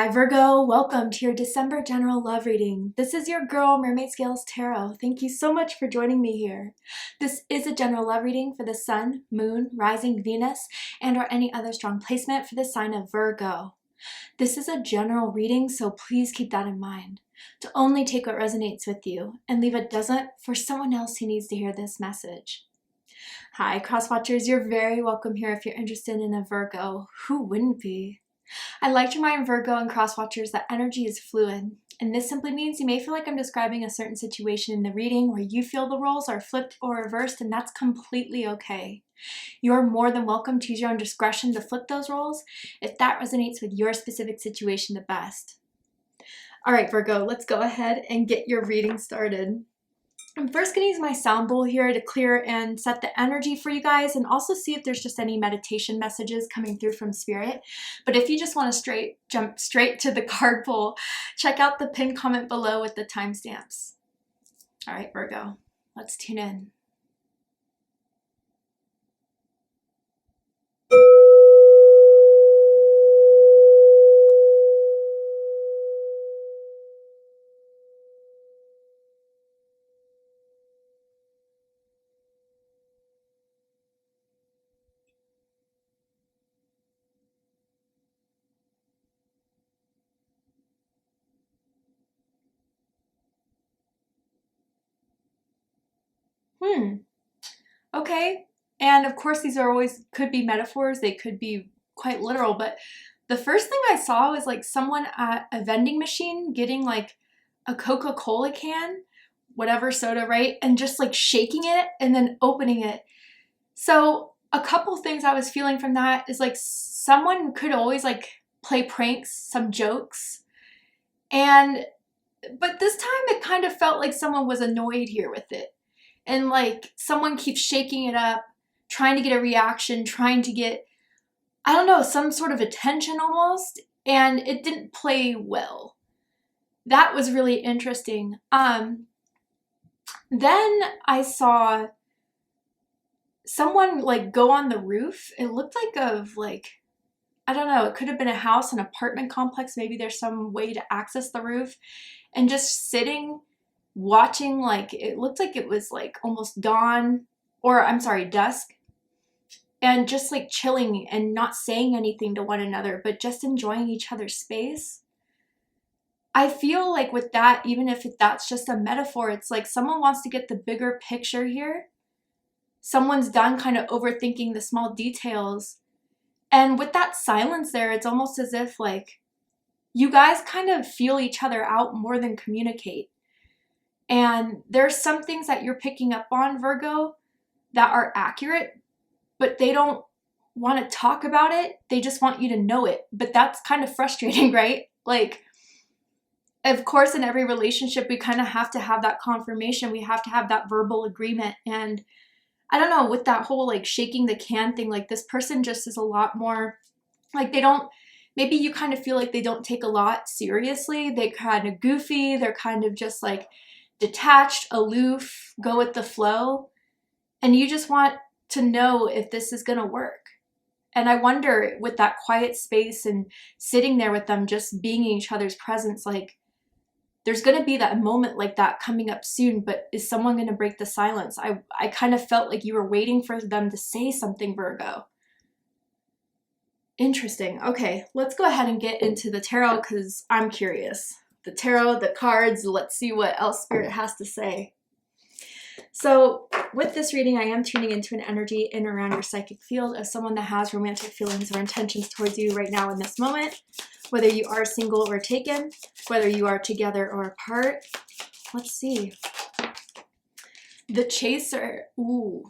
Hi Virgo, welcome to your December general love reading. This is your girl Mermaid Scales Tarot. Thank you so much for joining me here. This is a general love reading for the Sun, Moon, Rising Venus, and or any other strong placement for the sign of Virgo. This is a general reading, so please keep that in mind. To only take what resonates with you and leave what doesn't for someone else who needs to hear this message. Hi crosswatchers, you're very welcome here if you're interested in a Virgo. Who wouldn't be? I like to remind Virgo and crosswatchers that energy is fluid, and this simply means you may feel like I'm describing a certain situation in the reading where you feel the roles are flipped or reversed, and that's completely okay. You're more than welcome to use your own discretion to flip those roles if that resonates with your specific situation the best. All right, Virgo, let's go ahead and get your reading started. I'm first going to use my sound bowl here to clear and set the energy for you guys and also see if there's just any meditation messages coming through from spirit. But if you just want to jump straight to the card pull, check out the pinned comment below with the timestamps. All right, Virgo, let's tune in. Okay. And of course, these are always could be metaphors. They could be quite literal. But the first thing I saw was like someone at a vending machine getting like a Coca-Cola can, whatever soda, right? And just like shaking it and then opening it. So a couple things I was feeling from that is like someone could always like play pranks, some jokes. But this time it kind of felt like someone was annoyed here with it. And like someone keeps shaking it up, trying to get a reaction, trying to get, I don't know, some sort of attention almost. And it didn't play well. That was really interesting. Then I saw someone like go on the roof. It looked like I don't know, it could have been a house, an apartment complex. Maybe there's some way to access the roof, and just sitting, watching, like it looked like it was like almost dawn, or I'm sorry, dusk, and just like chilling and not saying anything to one another, but just enjoying each other's space. I feel like with that, even if that's just a metaphor, it's like someone wants to get the bigger picture here. Someone's done kind of overthinking the small details. And with that silence there, it's almost as if like you guys kind of feel each other out more than communicate. And there's some things that you're picking up on, Virgo, that are accurate, but they don't want to talk about it. They just want you to know it. But that's kind of frustrating, right? Like, of course, in every relationship, we kind of have to have that confirmation. We have to have that verbal agreement. And I don't know, with that whole like shaking the can thing, like this person just is a lot more like maybe you kind of feel like they don't take a lot seriously. They kind of goofy. They're kind of just like detached, aloof, go with the flow. And you just want to know if this is going to work. And I wonder with that quiet space and sitting there with them, just being in each other's presence, like there's going to be that moment like that coming up soon, but is someone going to break the silence? I kind of felt like you were waiting for them to say something, Virgo. Interesting. Okay, let's go ahead and get into the tarot because I'm curious. The tarot, the cards, let's see what else Spirit has to say. So with this reading, I am tuning into an energy in and around your psychic field of someone that has romantic feelings or intentions towards you right now in this moment. Whether you are single or taken, whether you are together or apart. Let's see. The Chaser. Ooh,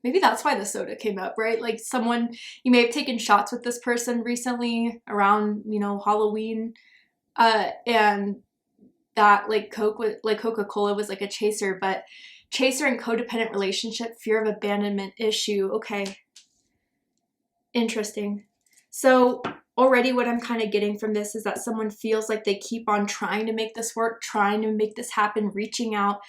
maybe that's why the soda came up, right? Like someone, you may have taken shots with this person recently around, Halloween. And that like Coca-Cola was like a chaser, but chaser and codependent relationship, fear of abandonment issue. Okay. Interesting. So already what I'm kind of getting from this is that someone feels like they keep on trying to make this work, trying to make this happen, reaching out,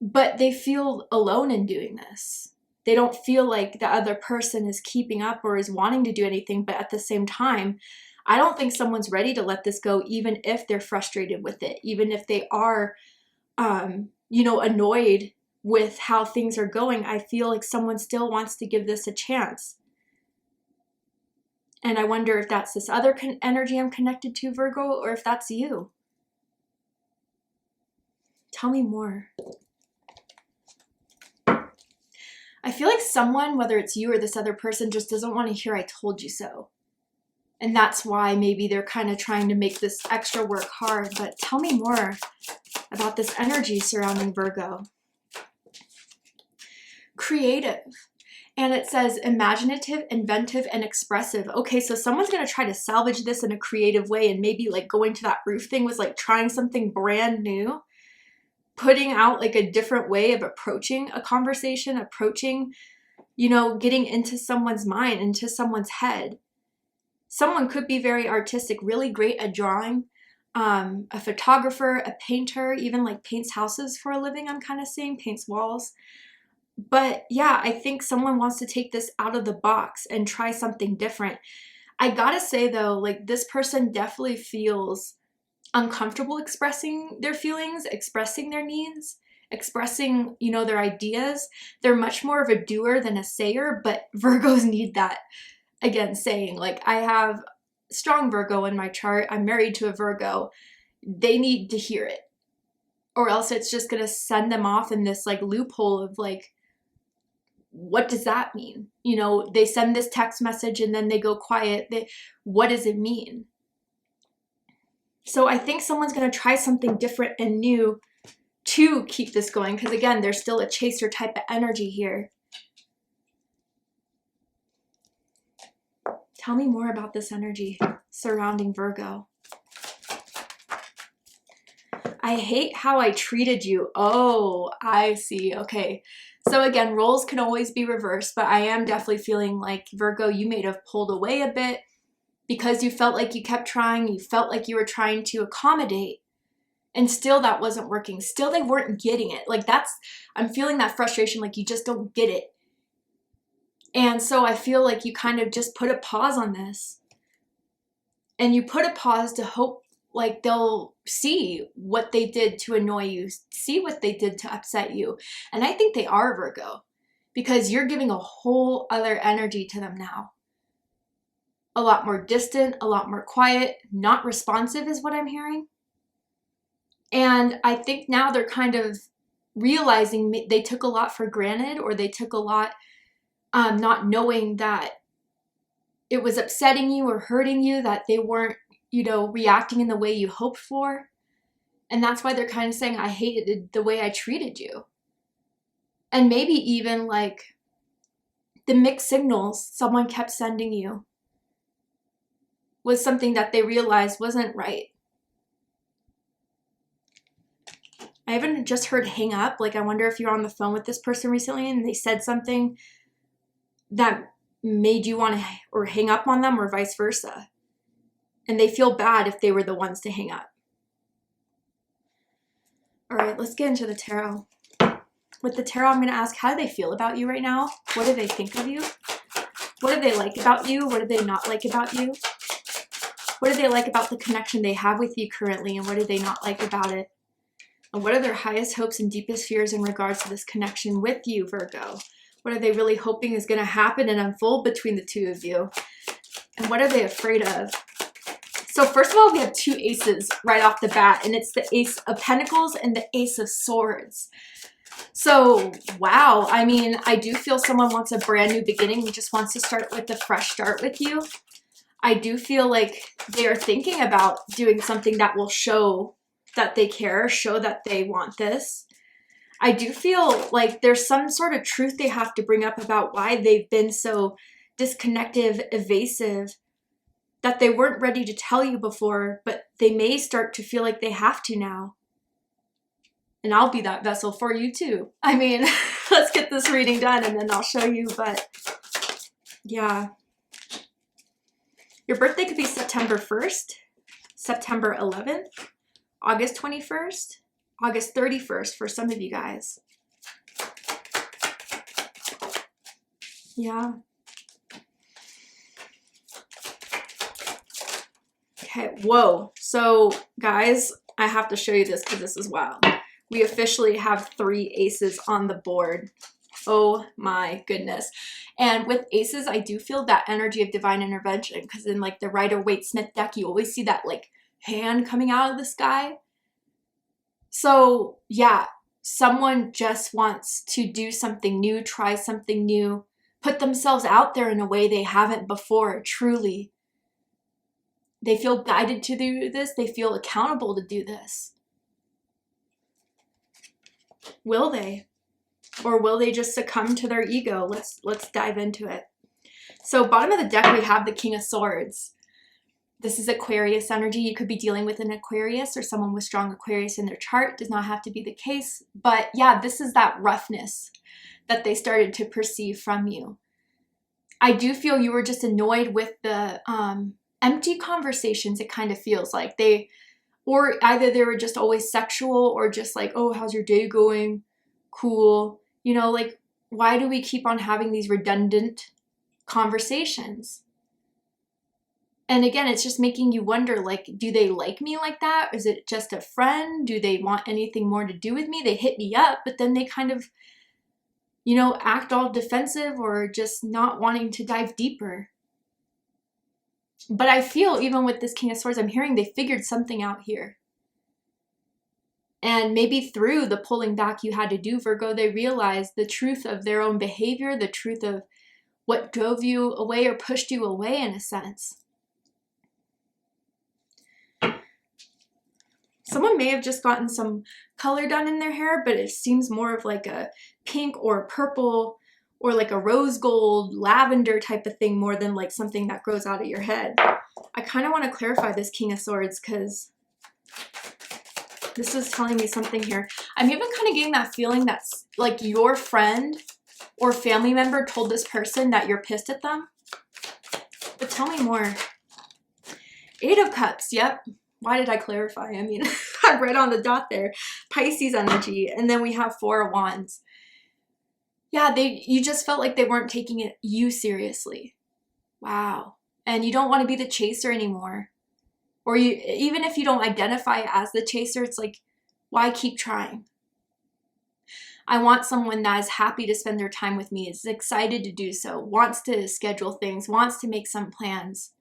but they feel alone in doing this. They don't feel like the other person is keeping up or is wanting to do anything, but at the same time, I don't think someone's ready to let this go, even if they're frustrated with it, even if they are, you know, annoyed with how things are going. I feel like someone still wants to give this a chance. And I wonder if that's this other energy I'm connected to, Virgo, or if that's you. Tell me more. I feel like someone, whether it's you or this other person, just doesn't want to hear I told you so. And that's why maybe they're kind of trying to make this extra work hard. But tell me more about this energy surrounding Virgo. Creative. And it says imaginative, inventive, and expressive. Okay, so someone's going to try to salvage this in a creative way, and maybe like going to that roof thing was like trying something brand new, putting out like a different way of approaching a conversation, approaching, you know, getting into someone's mind, into someone's head. Someone could be very artistic, really great at drawing, a photographer, a painter, even like paints houses for a living, I'm kind of seeing, paints walls. But yeah, I think someone wants to take this out of the box and try something different. I gotta say though, like this person definitely feels uncomfortable expressing their feelings, expressing their needs, expressing, you know, their ideas. They're much more of a doer than a sayer, but Virgos need that, again, saying. Like I have strong Virgo in my chart. I'm married to a Virgo. They need to hear it, or else it's just gonna send them off in this like loophole of like, what does that mean? You know, they send this text message and then they go quiet. What does it mean? So I think someone's going to try something different and new to keep this going. Because again, there's still a chaser type of energy here. Tell me more about this energy surrounding Virgo. I hate how I treated you. Oh, I see. Okay. So again, roles can always be reversed, but I am definitely feeling like, Virgo, you may have pulled away a bit because you felt like you kept trying. You felt like you were trying to accommodate, and still that wasn't working. Still they weren't getting it. Like I'm feeling that frustration, like you just don't get it. And so I feel like you kind of just put a pause on this. And you put a pause to hope like they'll see what they did to annoy you, see what they did to upset you. And I think they are, Virgo, because you're giving a whole other energy to them now. A lot more distant, a lot more quiet, not responsive is what I'm hearing. And I think now they're kind of realizing they took a lot for granted, or they took a lot not knowing that it was upsetting you or hurting you, that they weren't, you know, reacting in the way you hoped for. And that's why they're kind of saying, I hated the way I treated you. And maybe even like the mixed signals someone kept sending you was something that they realized wasn't right. I haven't just heard hang up. Like, I wonder if you're on the phone with this person recently and they said something that made you want to or hang up on them, or vice versa. And they feel bad if they were the ones to hang up. All right, let's get into the tarot. With the tarot, I'm going to ask, how do they feel about you right now? What do they think of you? What do they like about you? What do they not like about you? What do they like about the connection they have with you currently? And what do they not like about it? And what are their highest hopes and deepest fears in regards to this connection with you, Virgo? What are they really hoping is going to happen and unfold between the two of you? And what are they afraid of? So first of all, we have two aces right off the bat, and it's the Ace of Pentacles and the Ace of Swords. So, wow. I mean, I do feel someone wants a brand new beginning. He just wants to start with a fresh start with you. I do feel like they are thinking about doing something that will show that they care, show that they want this. I do feel like there's some sort of truth they have to bring up about why they've been so disconnected, evasive, that they weren't ready to tell you before, but they may start to feel like they have to now. And I'll be that vessel for you too. I mean, let's get this reading done and then I'll show you, but yeah. Your birthday could be September 1st, September 11th, August 21st, August 31st for some of you guys. Yeah. Okay, whoa. So guys, I have to show you this because this is wild. We officially have 3 aces on the board. Oh my goodness. And with aces, I do feel that energy of divine intervention, because in like the Rider-Waite-Smith deck, you always see that like hand coming out of the sky. So yeah, someone just wants to do something new, try something new, put themselves out there in a way they haven't before, truly. They feel guided to do this. They feel accountable to do this. Will they? Or will they just succumb to their ego? Let's dive into it. So bottom of the deck, we have the King of Swords. This is Aquarius energy. You could be dealing with an Aquarius or someone with strong Aquarius in their chart. Does not have to be the case. But yeah, this is that roughness that they started to perceive from you. I do feel you were just annoyed with the empty conversations, it kind of feels like. Or either they were just always sexual or just like, oh, how's your day going? Cool. You know, like, why do we keep on having these redundant conversations? And again, it's just making you wonder, like, do they like me like that? Is it just a friend? Do they want anything more to do with me? They hit me up, but then they kind of, you know, act all defensive or just not wanting to dive deeper. But I feel even with this King of Swords, I'm hearing they figured something out here. And maybe through the pulling back you had to do, Virgo, they realized the truth of their own behavior, the truth of what drove you away or pushed you away in a sense. Someone may have just gotten some color done in their hair, but it seems more of like a pink or purple or like a rose gold, lavender type of thing more than like something that grows out of your head. I kind of want to clarify this King of Swords because this is telling me something here. I'm even kind of getting that feeling that's like your friend or family member told this person that you're pissed at them. But tell me more. 8 of Cups, yep. Why did I clarify? I mean, I'm right on the dot there. Pisces energy. And then we have 4 of Wands. Yeah, you just felt like they weren't taking you seriously. Wow. And you don't want to be the chaser anymore. Or even if you don't identify as the chaser, it's like, why keep trying? I want someone that is happy to spend their time with me, is excited to do so, wants to schedule things, wants to make some plans.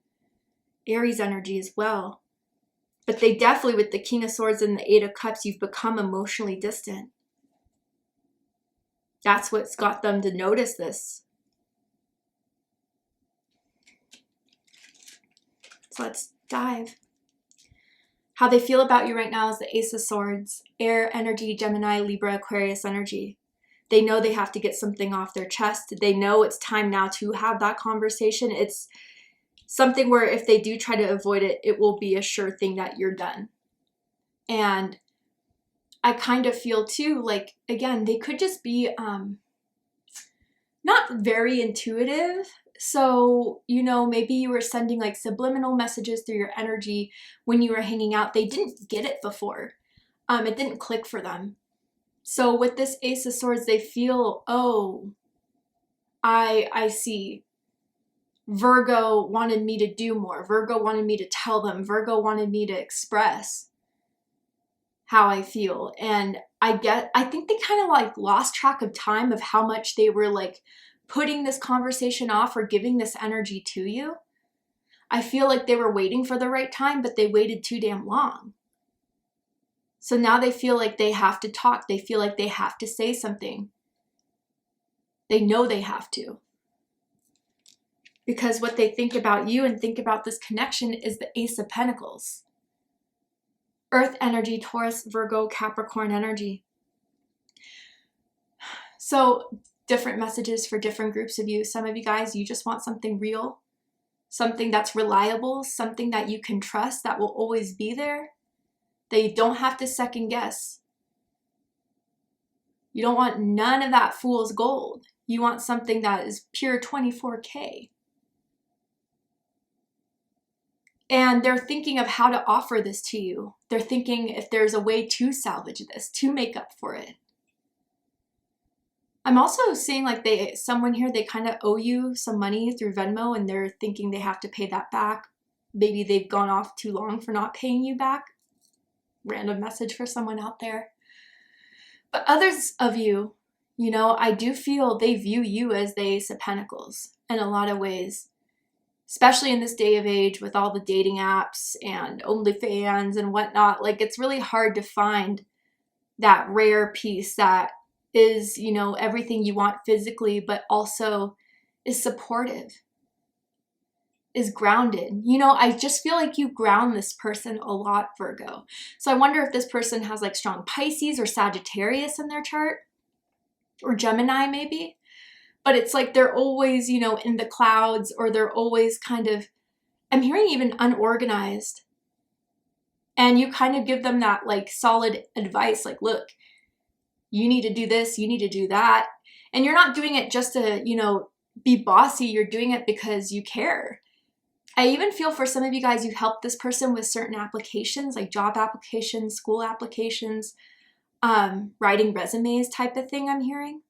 Aries energy as well. But they definitely, with the King of Swords and the 8 of Cups, you've become emotionally distant. That's what's got them to notice this. So let's dive. How they feel about you right now is the Ace of Swords, air energy, Gemini, Libra, Aquarius energy. They know they have to get something off their chest. They know it's time now to have that conversation. It's something where if they do try to avoid it, it will be a sure thing that you're done. And I kind of feel too, like, again, they could just be not very intuitive. So, you know, maybe you were sending like subliminal messages through your energy when you were hanging out. They didn't get it before. It didn't click for them. So with this Ace of Swords, they feel, oh, I see. Virgo wanted me to do more. Virgo wanted me to tell them. Virgo wanted me to express how I feel. And I think they kind of like lost track of time of how much they were like putting this conversation off or giving this energy to you. I feel like they were waiting for the right time, but they waited too damn long. So now they feel like they have to talk. They feel like they have to say something. They know they have to. Because what they think about you and think about this connection is the Ace of Pentacles. Earth energy, Taurus, Virgo, Capricorn energy. So different messages for different groups of you. Some of you guys, you just want something real, something that's reliable, something that you can trust, that will always be there, that you don't have to second guess. You don't want none of that fool's gold. You want something that is pure 24K. And they're thinking of how to offer this to you. They're thinking if there's a way to salvage this, to make up for it. I'm also seeing like someone here, they kind of owe you some money through Venmo and they're thinking they have to pay that back. maybe they've gone off too long for not paying you back. Random message for someone out there. But others of you, you know, I do feel they view you as the Ace of Pentacles in a lot of ways, especially in this day of age with all the dating apps and OnlyFans and whatnot. Like, it's really hard to find that rare piece that is, you know, everything you want physically, but also is supportive, is grounded. You know, I just feel like you ground this person a lot, Virgo. So I wonder if this person has like strong Pisces or Sagittarius in their chart, or Gemini maybe. But it's like they're always, you know, in the clouds, or they're always kind of, I'm hearing even unorganized. And you kind of give them that like solid advice, like, look, you need to do this, you need to do that. And you're not doing it just to, you know, be bossy. You're doing it because you care. I even feel for some of you guys, you helped this person with certain applications, like job applications, school applications, writing resumes type of thing, I'm hearing.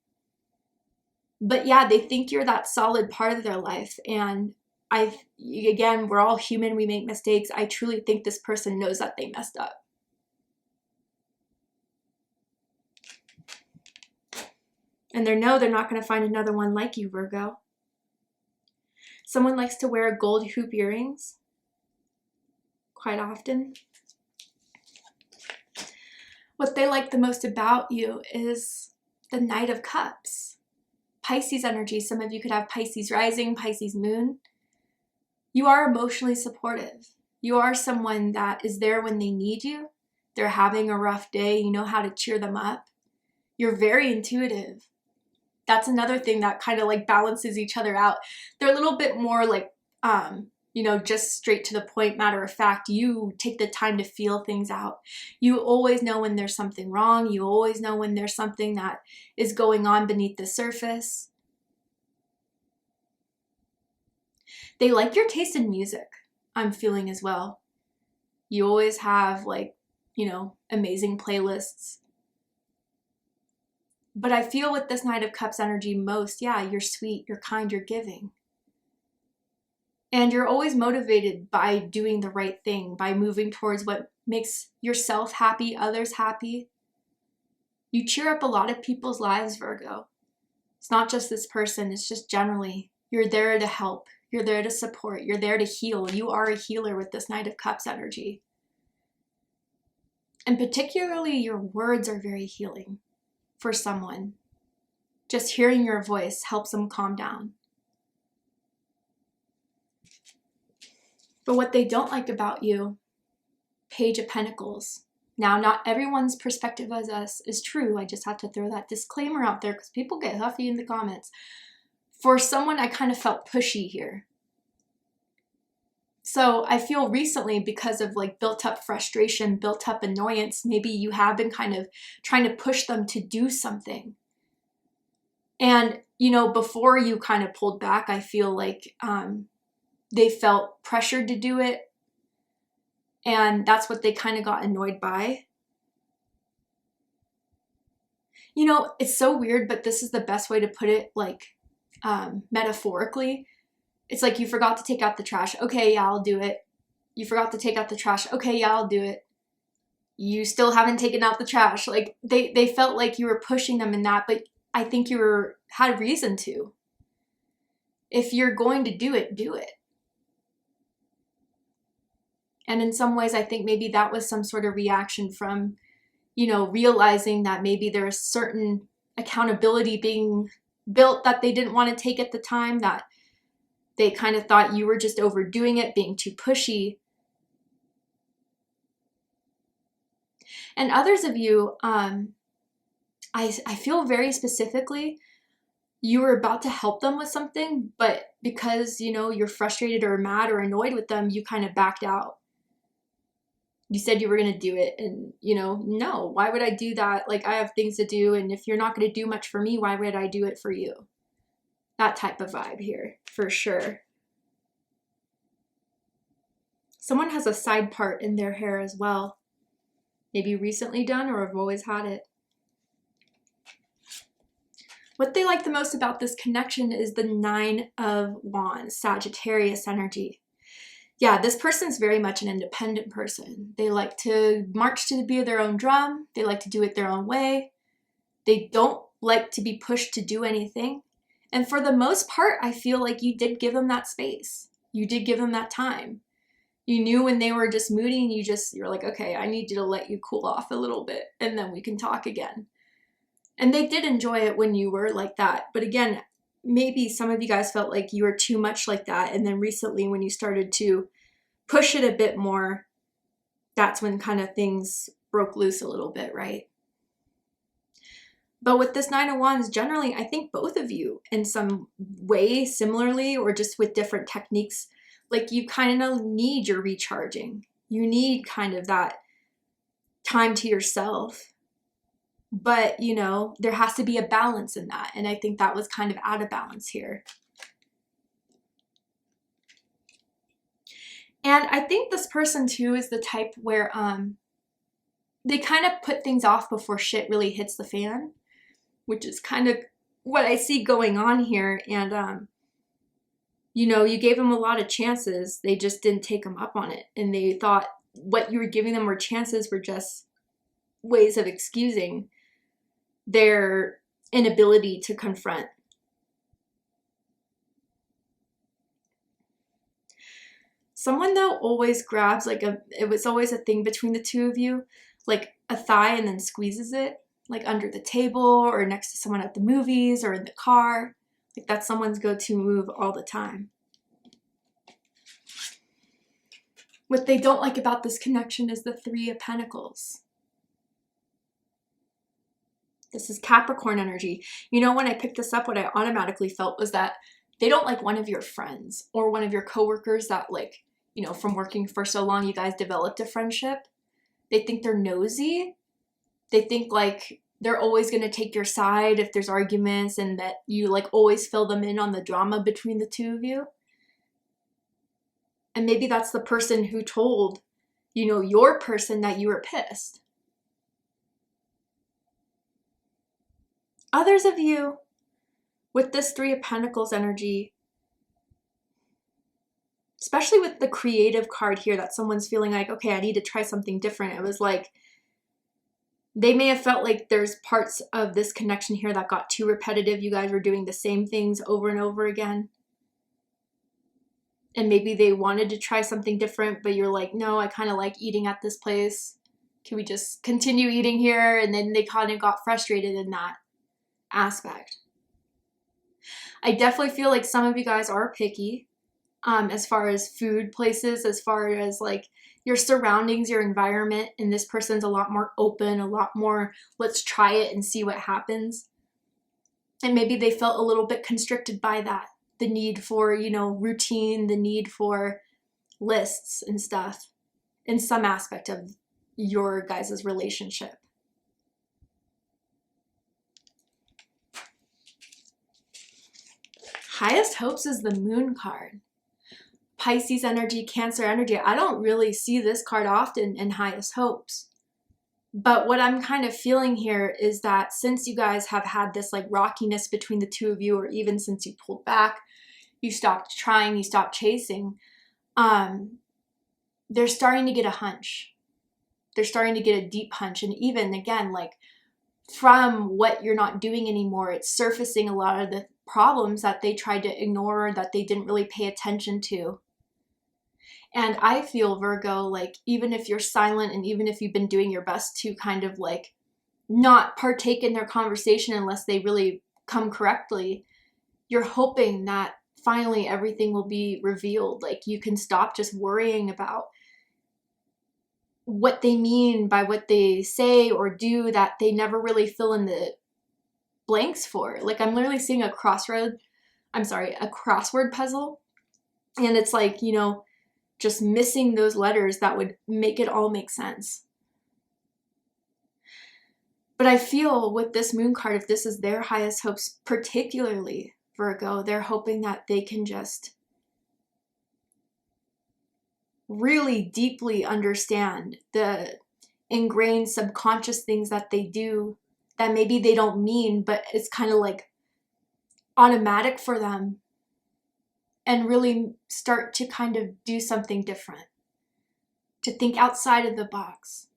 But yeah, they think you're that solid part of their life. And again, we're all human, we make mistakes. I truly think this person knows that they messed up. And they know they're not going to find another one like you, Virgo. Someone likes to wear gold hoop earrings quite often. What they like the most about you is the Knight of Cups. Pisces energy. Some of you could have Pisces rising, Pisces moon. You are emotionally supportive. You are someone that is there when they need you. They're having a rough day. You know how to cheer them up. You're very intuitive. That's another thing that kind of like balances each other out. They're a little bit more like, you know, just straight to the point, matter of fact. You take the time to feel things out. You always know when there's something wrong. You always know when there's something that is going on beneath the surface. They like your taste in music, I'm feeling as well. You always have like, you know, amazing playlists. But I feel with this Knight of Cups energy most, yeah, you're sweet, you're kind, you're giving. And you're always motivated by doing the right thing, by moving towards what makes yourself happy, others happy. You cheer up a lot of people's lives, Virgo. It's not just this person, it's just generally. You're there to help, you're there to support, you're there to heal. You are a healer with this Knight of Cups energy. And particularly your words are very healing for someone. Just hearing your voice helps them calm down. But what they don't like about you, Page of Pentacles. Now, not everyone's perspective as us is true. I just have to throw that disclaimer out there because people get huffy in the comments. For someone, I kind of felt pushy here. So I feel recently, because of like built up frustration, built up annoyance, maybe you have been kind of trying to push them to do something. And, you know, before you kind of pulled back, I feel like they felt pressured to do it. And that's what they kind of got annoyed by. You know, it's so weird, but this is the best way to put it, like metaphorically. It's like you forgot to take out the trash. Okay, yeah, I'll do it. You forgot to take out the trash. Okay, yeah, I'll do it. You still haven't taken out the trash. Like they felt like you were pushing them in that, but I think you had reason to. If you're going to do it, do it. And in some ways, I think maybe that was some sort of reaction from, you know, realizing that maybe there was certain accountability being built that they didn't want to take at the time, that they kind of thought you were just overdoing it, being too pushy. And others of you, I feel very specifically, you were about to help them with something, but because, you know, you're frustrated or mad or annoyed with them, you kind of backed out. You said you were going to do it, and, you know, no, why would I do that? Like, I have things to do, and if you're not going to do much for me, why would I do it for you? That type of vibe here, for sure. Someone has a side part in their hair as well. Maybe recently done or have always had it. What they like the most about this connection is the 9 of Wands, Sagittarius energy. Yeah, this person's very much an independent person. They like to march to the beat of their own drum. They like to do it their own way. They don't like to be pushed to do anything. And for the most part, I feel like you did give them that space. You did give them that time. You knew when they were just moody and you're like, okay, I need you to let you cool off a little bit and then we can talk again. And they did enjoy it when you were like that. But again, maybe some of you guys felt like you were too much like that. And then recently when you started to push it a bit more, that's when kind of things broke loose a little bit, right? But with this Nine of Wands, generally, I think both of you in some way similarly or just with different techniques, like you kind of need your recharging. You need kind of that time to yourself. But, you know, there has to be a balance in that. And I think that was kind of out of balance here. And I think this person too is the type where they kind of put things off before shit really hits the fan, which is kind of what I see going on here. And, you know, you gave them a lot of chances. They just didn't take them up on it. And they thought what you were giving them were chances were just ways of excusing their inability to confront. Someone though always grabs it was always a thing between the two of you, like a thigh and then squeezes it, like under the table or next to someone at the movies or in the car. Like that's someone's go-to move all the time. What they don't like about this connection is the Three of Pentacles. This is Capricorn energy. You know, when I picked this up, what I automatically felt was that they don't like one of your friends or one of your coworkers that, like, you know, from working for so long, you guys developed a friendship. They think they're nosy. They think like they're always going to take your side if there's arguments and that you like always fill them in on the drama between the two of you. And maybe that's the person who told, you know, your person that you were pissed. Others of you with this Three of Pentacles energy, especially with the creative card here, that someone's feeling like, okay, I need to try something different. It was like, they may have felt like there's parts of this connection here that got too repetitive. You guys were doing the same things over and over again. And maybe they wanted to try something different, but you're like, no, I kind of like eating at this place. Can we just continue eating here? And then they kind of got frustrated in that aspect. I definitely feel like some of you guys are picky. As far as food places, as far as like your surroundings, your environment, and this person's a lot more open, a lot more, let's try it and see what happens. And maybe they felt a little bit constricted by that. The need for, you know, routine, the need for lists and stuff in some aspect of your guys' relationship. Highest hopes is the Moon card. Pisces energy, Cancer energy. I don't really see this card often in highest hopes. But what I'm kind of feeling here is that since you guys have had this like rockiness between the two of you, or even since you pulled back, you stopped trying, you stopped chasing, they're starting to get a hunch. They're starting to get a deep hunch. And even again, like from what you're not doing anymore, it's surfacing a lot of the problems that they tried to ignore, that they didn't really pay attention to. And I feel, Virgo, like even if you're silent and even if you've been doing your best to kind of like not partake in their conversation unless they really come correctly, you're hoping that finally everything will be revealed. Like you can stop just worrying about what they mean by what they say or do that they never really fill in the blanks for. Like I'm literally seeing a crossword puzzle. And it's like, you know, just missing those letters that would make it all make sense. But I feel with this Moon card, if this is their highest hopes, particularly Virgo, they're hoping that they can just really deeply understand the ingrained subconscious things that they do that maybe they don't mean, but it's kind of like automatic for them. and really start to kind of do something different, to think outside of the box.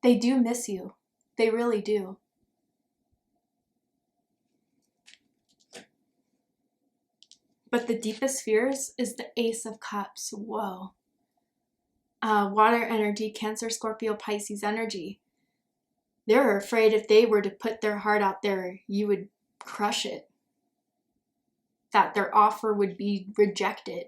They do miss you. They really do. But the deepest fears is the Ace of Cups. Whoa. Water energy, Cancer, Scorpio, Pisces energy. They're afraid if they were to put their heart out there, you would crush it. That their offer would be rejected.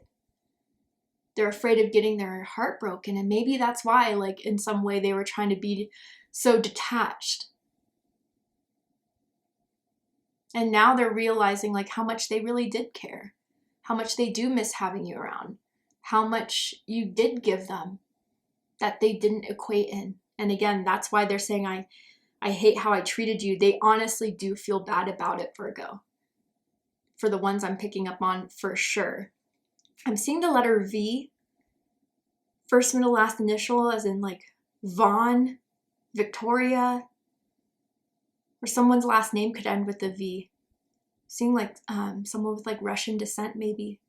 They're afraid of getting their heart broken. And maybe that's why, like, in some way they were trying to be so detached. And now they're realizing, like, how much they really did care. How much they do miss having you around. How much you did give them that they didn't equate in. And again, that's why they're saying, I hate how I treated you. They honestly do feel bad about it, Virgo. For the ones I'm picking up on, for sure. I'm seeing the letter V. First, middle, last initial, as in like Vaughn, Victoria. Or someone's last name could end with a V. Seeing like someone with like Russian descent maybe.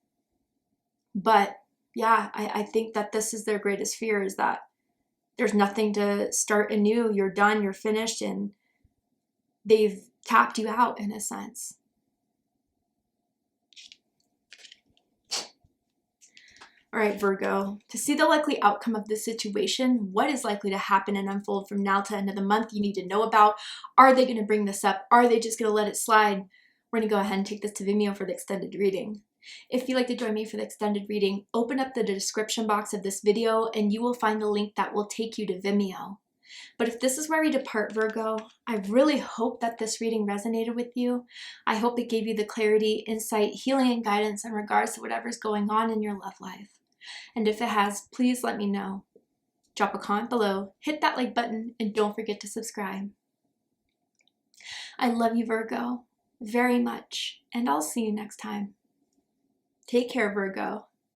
But yeah, I think that this is their greatest fear, is that there's nothing to start anew. You're done, you're finished, and they've tapped you out in a sense. All right, Virgo, to see the likely outcome of this situation, what is likely to happen and unfold from now to end of the month you need to know about. Are they going to bring this up? Are they just going to let it slide? We're going to go ahead and take this to Vimeo for the extended reading. If you'd like to join me for the extended reading, open up the description box of this video and you will find the link that will take you to Vimeo. But if this is where we depart, Virgo, I really hope that this reading resonated with you. I hope it gave you the clarity, insight, healing, and guidance in regards to whatever's going on in your love life. And if it has, please let me know. Drop a comment below, hit that like button, and don't forget to subscribe. I love you, Virgo, very much, and I'll see you next time. Take care, Virgo.